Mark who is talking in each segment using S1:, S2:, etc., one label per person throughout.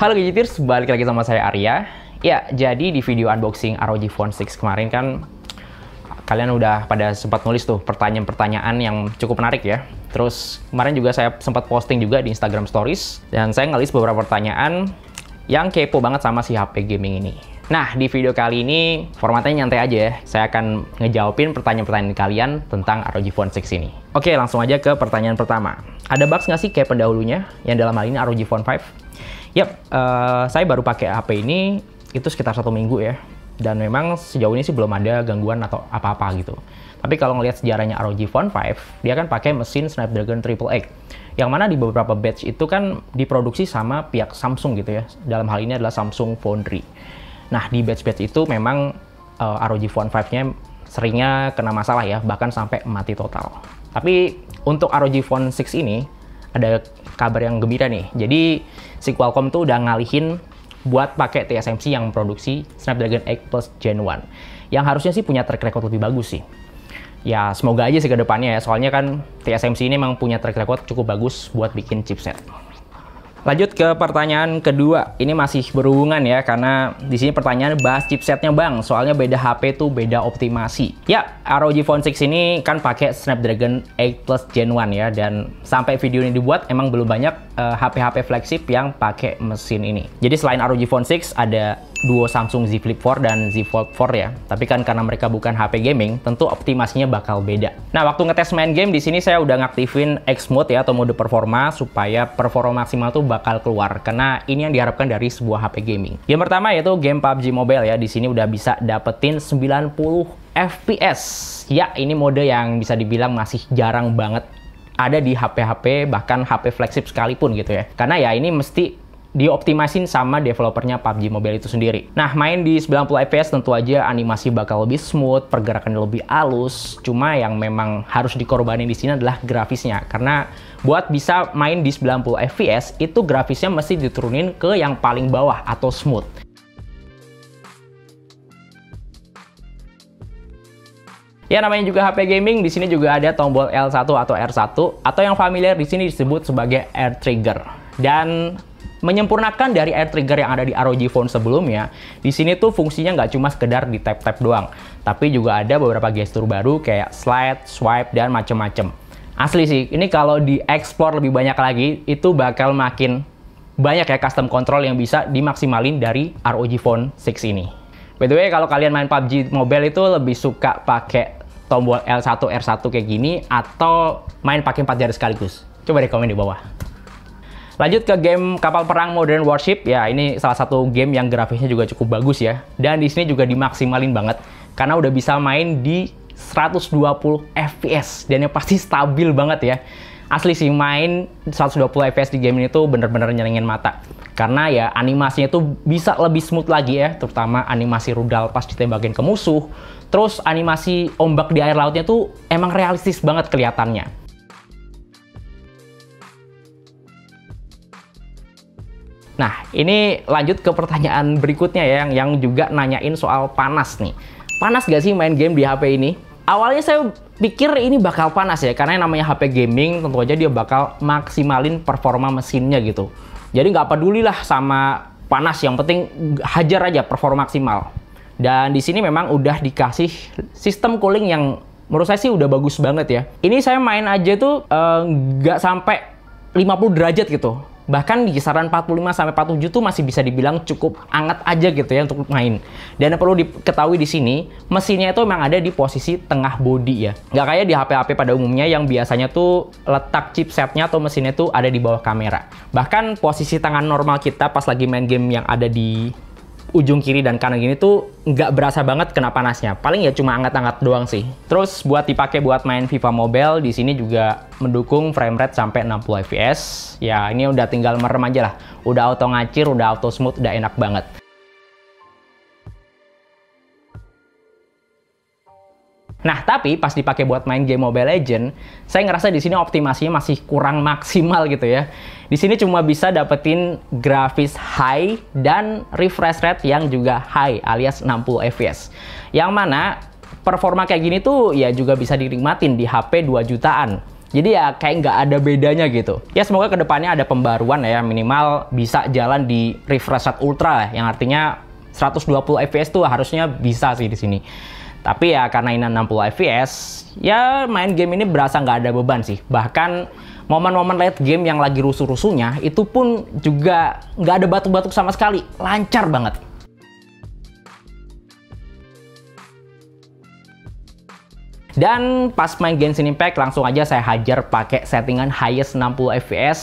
S1: Halo Gadgeters, balik lagi sama saya Arya. Ya, jadi di video unboxing ROG Phone 6 kemarin kan kalian udah pada sempat nulis tuh pertanyaan-pertanyaan yang cukup menarik ya. Terus kemarin juga saya sempat posting juga di Instagram Stories dan saya ngelis beberapa pertanyaan yang kepo banget sama si HP gaming ini. Nah, di video kali ini formatnya nyantai aja ya. Saya akan ngejawabin pertanyaan-pertanyaan kalian tentang ROG Phone 6 ini. Oke, langsung aja ke pertanyaan pertama. Ada bugs nggak sih kayak pendahulunya, yang dalam hal ini ROG Phone 5? Yap, saya baru pakai HP ini itu sekitar 1 minggu ya. Dan memang sejauh ini sih belum ada gangguan atau apa-apa gitu. Tapi kalau ngelihat sejarahnya ROG Phone 5, dia kan pakai mesin Snapdragon 888. Yang mana di beberapa batch itu kan diproduksi sama pihak Samsung gitu ya. Dalam hal ini adalah Samsung Foundry. Nah, di batch-batch itu memang ROG Phone 5-nya seringnya kena masalah ya, bahkan sampai mati total. Tapi untuk ROG Phone 6 ini, ada kabar yang gembira nih. Jadi, si Qualcomm tuh udah ngalihin buat pakai TSMC yang produksi Snapdragon 8 Plus Gen 1. Yang harusnya sih punya track record lebih bagus sih. Ya, semoga aja sih ke depannya ya. Soalnya kan TSMC ini memang punya track record cukup bagus buat bikin chipset. Lanjut ke pertanyaan kedua. Ini masih berhubungan ya, karena di sini pertanyaan bahas chipsetnya bang. Soalnya beda HP tuh beda optimasi. Ya, ROG Phone 6 ini kan pakai Snapdragon 8 Plus Gen 1 ya. Dan sampai video ini dibuat, emang belum banyak HP-HP flagship yang pakai mesin ini. Jadi selain ROG Phone 6, ada duo Samsung Z Flip 4 dan Z Fold 4 ya. Tapi kan karena mereka bukan HP gaming, tentu optimasinya bakal beda. Nah, waktu ngetes main game di sini saya udah ngaktifin X mode ya, atau mode performa, supaya performa maksimal tuh bakal keluar. Karena ini yang diharapkan dari sebuah HP gaming. Yang pertama yaitu game PUBG Mobile ya. Di sini udah bisa dapetin 90 FPS. Ya, ini mode yang bisa dibilang masih jarang banget ada di HP-HP, bahkan HP flagship sekalipun gitu ya. Karena ya ini mesti dioptimasin sama developernya PUBG Mobile itu sendiri. Nah, main di 90 fps tentu aja animasi bakal lebih smooth, pergerakannya lebih halus. Cuma yang memang harus dikorbanin di sini adalah grafisnya. Karena buat bisa main di 90 fps, itu grafisnya mesti diturunin ke yang paling bawah atau smooth. Ya, namanya juga HP gaming, di sini juga ada tombol L1 atau R1 atau yang familiar di sini disebut sebagai air trigger. Dan menyempurnakan dari air trigger yang ada di ROG Phone sebelumnya, di sini tuh fungsinya nggak cuma sekedar di tap-tap doang, tapi juga ada beberapa gestur baru kayak slide, swipe, dan macem-macem. Asli sih, ini kalau di-explore lebih banyak lagi, itu bakal makin banyak ya custom control yang bisa dimaksimalin dari ROG Phone 6 ini. By the way, kalau kalian main PUBG Mobile itu lebih suka pakai tombol L1, R1 kayak gini, atau main pakai 4 jari sekaligus? Coba deh komen di bawah. Lanjut ke game kapal perang Modern Warship. Ya, ini salah satu game yang grafisnya juga cukup bagus ya. Dan di sini juga dimaksimalin banget karena udah bisa main di 120 fps dan yang pasti stabil banget ya. Asli sih, main 120 fps di game ini tuh bener-bener nyenengin mata. Karena ya animasinya tuh bisa lebih smooth lagi ya, terutama animasi rudal pas ditembakin ke musuh. Terus animasi ombak di air lautnya tuh emang realistis banget kelihatannya. Nah, ini lanjut ke pertanyaan berikutnya ya, yang juga nanyain soal panas nih. Panas gak sih main game di HP ini? Awalnya saya pikir ini bakal panas ya, karena yang namanya HP gaming tentu aja dia bakal maksimalin performa mesinnya gitu. Jadi nggak peduli lah sama panas, yang penting hajar aja performa maksimal. Dan di sini memang udah dikasih sistem cooling yang menurut saya sih udah bagus banget ya. Ini saya main aja tuh nggak sampai 50 derajat gitu. Bahkan di kisaran 45-47 tuh masih bisa dibilang cukup hangat aja gitu ya untuk main. Dan yang perlu diketahui di sini, mesinnya itu memang ada di posisi tengah body ya. Nggak kayak di HP-HP pada umumnya yang biasanya tuh letak chipsetnya atau mesinnya tuh ada di bawah kamera. Bahkan posisi tangan normal kita pas lagi main game yang ada di ujung kiri dan kanan gini tuh nggak berasa banget kena panasnya. Paling ya cuma angkat-angkat doang sih. Terus buat dipakai buat main FIFA Mobile, di sini juga mendukung frame rate sampai 60 fps. Ya, ini udah tinggal merem aja lah. Udah auto ngacir, udah auto smooth, udah enak banget. Nah, tapi pas dipakai buat main game Mobile Legends, saya ngerasa di sini optimasinya masih kurang maksimal gitu ya. Di sini cuma bisa dapetin grafis high dan refresh rate yang juga high alias 60 fps. Yang mana performa kayak gini tuh ya juga bisa dinikmatin di HP 2 jutaan. Jadi ya kayak nggak ada bedanya gitu. Ya semoga kedepannya ada pembaruan ya, minimal bisa jalan di refresh rate ultra lah, yang artinya 120 fps tuh harusnya bisa sih di sini. Tapi ya karena ini 60 fps, ya main game ini berasa nggak ada beban sih. Bahkan momen-momen late game yang lagi rusuh-rusuhnya itu pun juga nggak ada batuk-batuk sama sekali, lancar banget. Dan pas main Genshin Impact langsung aja saya hajar pakai settingan highest 60 fps.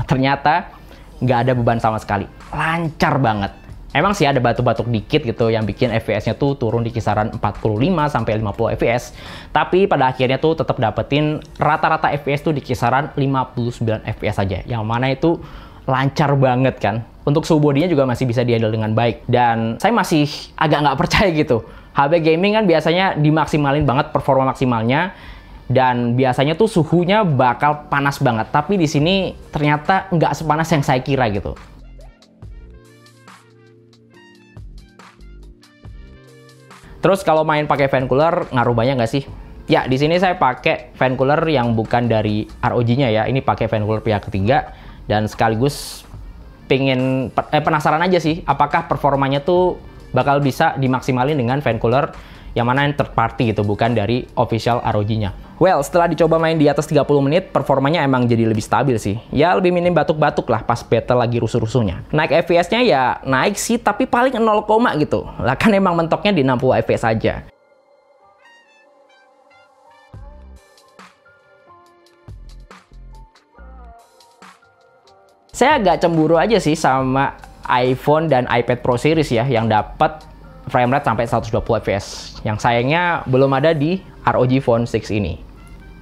S1: Ternyata nggak ada beban sama sekali, lancar banget. Emang sih ada batuk-batuk dikit gitu yang bikin FPS-nya tuh turun di kisaran 45 sampai 50 FPS. Tapi pada akhirnya tuh tetap dapetin rata-rata FPS tuh di kisaran 59 FPS aja. Yang mana itu lancar banget kan. Untuk suhu bodinya juga masih bisa di-handle dengan baik. Dan saya masih agak nggak percaya gitu. HP gaming kan biasanya dimaksimalin banget performa maksimalnya. Dan biasanya tuh suhunya bakal panas banget. Tapi di sini ternyata nggak sepanas yang saya kira gitu. Terus kalau main pakai fan cooler ngaruh banyak nggak sih? Ya, di sini saya pakai fan cooler yang bukan dari ROG-nya ya. Ini pakai fan cooler pihak ketiga dan sekaligus penasaran aja sih apakah performanya tuh bakal bisa dimaksimalin dengan fan cooler yang mana yang third party gitu, bukan dari official ROG-nya. Well, setelah dicoba main di atas 30 menit, performanya emang jadi lebih stabil sih. Ya, lebih minim batuk-batuk lah pas battle lagi rusuh-rusuhnya. Naik FPS-nya ya naik sih, tapi paling 0, gitu. Lah kan emang mentoknya di 60 FPS aja. Saya agak cemburu aja sih sama iPhone dan iPad Pro Series ya, yang dapat frame rate sampai 120 fps. Yang sayangnya belum ada di ROG Phone 6 ini.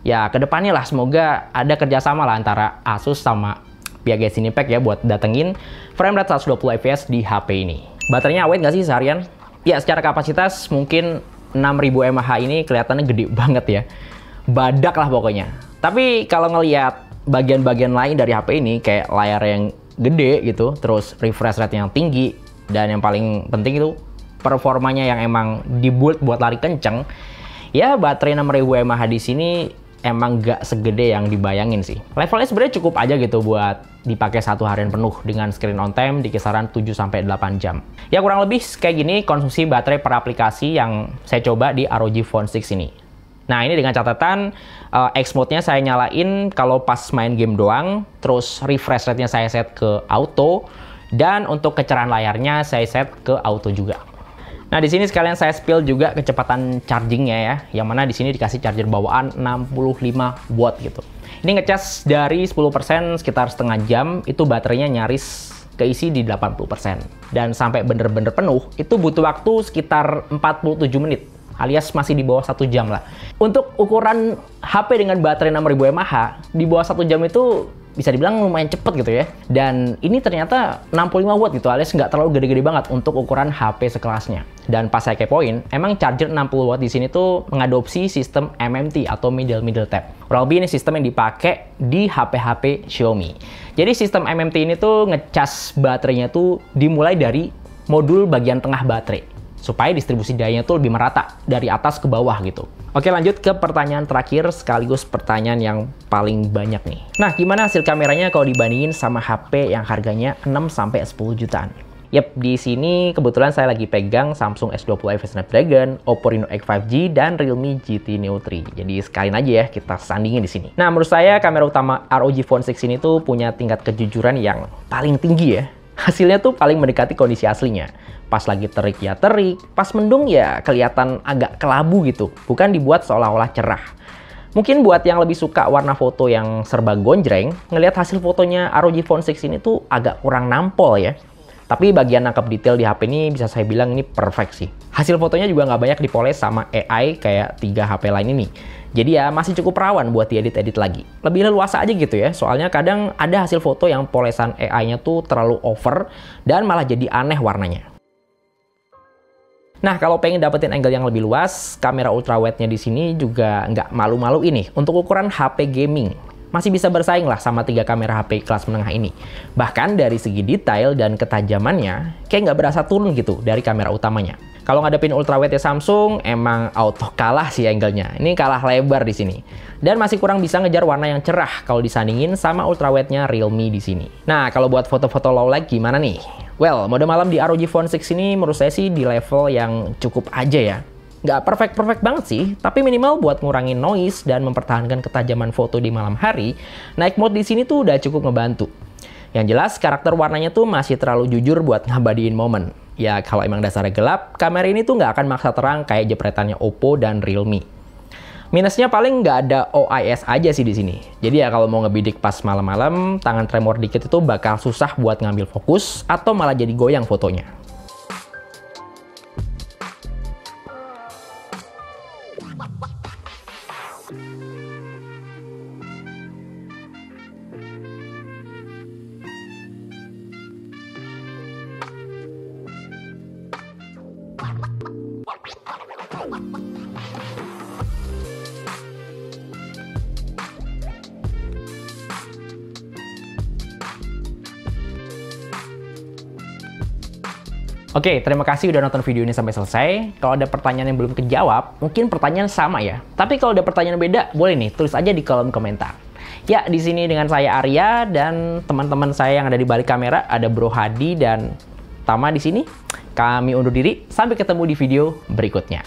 S1: Ya, kedepannya lah semoga ada kerjasama lah antara Asus sama pihak Genshin Impact ya buat datengin frame rate 120 fps di HP ini. Baterainya awet nggak sih seharian? Ya, secara kapasitas mungkin 6000 mAh ini kelihatannya gede banget ya. Badak lah pokoknya. Tapi kalau ngelihat bagian-bagian lain dari HP ini, kayak layar yang gede gitu, terus refresh rate yang tinggi, dan yang paling penting itu performanya yang emang dibuild buat lari kenceng, ya baterai 6000 mAh di sini emang gak segede yang dibayangin sih. Levelnya sebenarnya cukup aja gitu buat dipakai satu harian penuh dengan screen on time di kisaran 7-8 jam. Ya kurang lebih kayak gini konsumsi baterai per aplikasi yang saya coba di ROG Phone 6 ini. Nah, ini dengan catatan X mode-nya saya nyalain kalau pas main game doang, terus refresh rate-nya saya set ke auto, dan untuk kecerahan layarnya saya set ke auto juga. Nah, di sini sekalian saya spill juga kecepatan chargingnya ya, yang mana di sini dikasih charger bawaan 65 watt gitu. Ini ngecas dari 10% sekitar setengah jam, itu baterainya nyaris keisi di 80%. Dan sampai bener-bener penuh, itu butuh waktu sekitar 47 menit. Alias masih di bawah 1 jam lah. Untuk ukuran HP dengan baterai 6000 mAh, di bawah 1 jam itu bisa dibilang lumayan cepet gitu ya. Dan ini ternyata 65 watt gitu, alias nggak terlalu gede-gede banget untuk ukuran HP sekelasnya. Dan pas saya kepoin, emang charger 60 watt di sini tuh mengadopsi sistem MMT atau middle tap. Kurang lebih ini sistem yang dipakai di HP-HP Xiaomi. Jadi sistem MMT ini tuh ngecas baterainya tuh dimulai dari modul bagian tengah baterai, supaya distribusi dayanya tuh lebih merata dari atas ke bawah gitu. Oke, lanjut ke pertanyaan terakhir sekaligus pertanyaan yang paling banyak nih. Nah, gimana hasil kameranya kalau dibandingin sama HP yang harganya 6-10 jutaan? Yap, di sini kebetulan saya lagi pegang Samsung S20 EVO Snapdragon, Oppo Reno X 5G, dan Realme GT Neo 3. Jadi sekalian aja ya kita sandingin di sini. Nah, menurut saya kamera utama ROG Phone 6 ini tuh punya tingkat kejujuran yang paling tinggi ya. Hasilnya tuh paling mendekati kondisi aslinya. Pas lagi terik ya terik, pas mendung ya kelihatan agak kelabu gitu, bukan dibuat seolah-olah cerah. Mungkin buat yang lebih suka warna foto yang serba gonjreng, ngelihat hasil fotonya ROG Phone 6 ini tuh agak kurang nampol ya. Tapi bagian nangkep detail di HP ini bisa saya bilang ini perfect sih. Hasil fotonya juga nggak banyak dipoles sama AI kayak 3 HP lain ini. Jadi ya masih cukup rawan buat diedit-edit lagi. Lebih leluasa aja gitu ya, soalnya kadang ada hasil foto yang polesan AI-nya tuh terlalu over dan malah jadi aneh warnanya. Nah, kalau pengen dapetin angle yang lebih luas, kamera ultrawide-nya di sini juga nggak malu-malu ini. Untuk ukuran HP gaming, masih bisa bersaing lah sama 3 kamera HP kelas menengah ini. Bahkan dari segi detail dan ketajamannya, kayak nggak berasa turun gitu dari kamera utamanya. Kalau ngadepin ultrawide Samsung, emang auto kalah sih angle-nya. Ini kalah lebar di sini. Dan masih kurang bisa ngejar warna yang cerah kalau disandingin sama ultrawide-nya Realme di sini. Nah, kalau buat foto-foto low light gimana nih? Well, mode malam di ROG Phone 6 ini menurut saya sih di level yang cukup aja ya. Nggak perfect banget sih, tapi minimal buat ngurangin noise dan mempertahankan ketajaman foto di malam hari, night mode di sini tuh udah cukup ngebantu. Yang jelas, karakter warnanya tuh masih terlalu jujur buat ngabadiin momen. Ya, kalau emang dasarnya gelap, kamera ini tuh nggak akan maksa terang kayak jepretannya Oppo dan Realme. Minusnya paling nggak ada OIS aja sih di sini. Jadi ya kalau mau ngebidik pas malam-malam, tangan tremor dikit itu bakal susah buat ngambil fokus atau malah jadi goyang fotonya. Oke, terima kasih udah nonton video ini sampai selesai. Kalau ada pertanyaan yang belum kejawab, mungkin pertanyaan sama ya. Tapi kalau ada pertanyaan beda, boleh nih tulis aja di kolom komentar. Ya, di sini dengan saya Arya dan teman-teman saya yang ada di balik kamera ada Bro Hadi dan Tama di sini. Kami undur diri, sampai ketemu di video berikutnya.